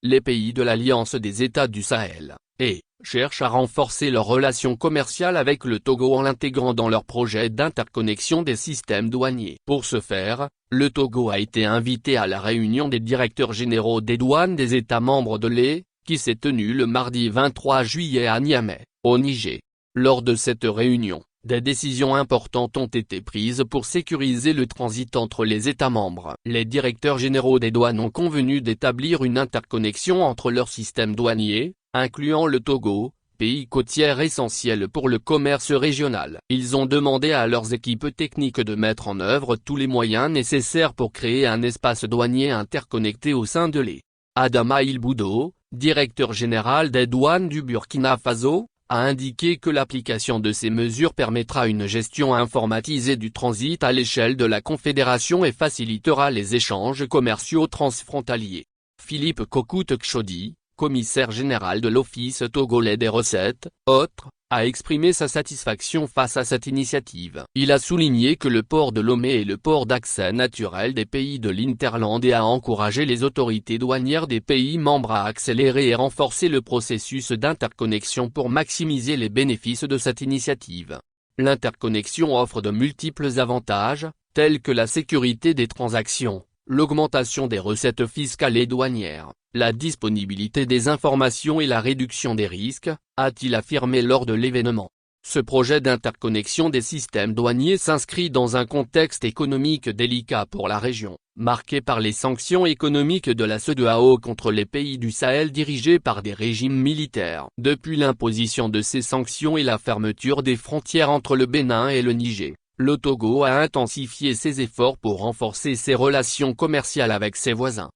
les pays de l'Alliance des États du Sahel, et cherchent à renforcer leurs relations commerciales avec le Togo en l'intégrant dans leur projet d'interconnexion des systèmes douaniers. Pour ce faire, le Togo a été invité à la réunion des directeurs généraux des douanes des États membres de l'E, qui s'est tenue le mardi 23 juillet à Niamey, au Niger. Lors de cette réunion, des décisions importantes ont été prises pour sécuriser le transit entre les États membres. Les directeurs généraux des douanes ont convenu d'établir une interconnexion entre leurs systèmes douaniers, incluant le Togo, pays côtier essentiel pour le commerce régional. Ils ont demandé à leurs équipes techniques de mettre en œuvre tous les moyens nécessaires pour créer un espace douanier interconnecté au sein de l'E. Adama Il-Boudo, directeur général des douanes du Burkina Faso, a indiqué que l'application de ces mesures permettra une gestion informatisée du transit à l'échelle de la Confédération et facilitera les échanges commerciaux transfrontaliers. Philippe Kokout-Kchodi, commissaire général de l'Office togolais des recettes, autres, a exprimé sa satisfaction face à cette initiative. Il a souligné que le port de Lomé est le port d'accès naturel des pays de l'Hinterland et a encouragé les autorités douanières des pays membres à accélérer et renforcer le processus d'interconnexion pour maximiser les bénéfices de cette initiative. L'interconnexion offre de multiples avantages, tels que la sécurité des transactions, l'augmentation des recettes fiscales et douanières, la disponibilité des informations et la réduction des risques, a-t-il affirmé lors de l'événement. Ce projet d'interconnexion des systèmes douaniers s'inscrit dans un contexte économique délicat pour la région, marqué par les sanctions économiques de la CEDEAO contre les pays du Sahel dirigés par des régimes militaires. Depuis l'imposition de ces sanctions et la fermeture des frontières entre le Bénin et le Niger, le Togo a intensifié ses efforts pour renforcer ses relations commerciales avec ses voisins.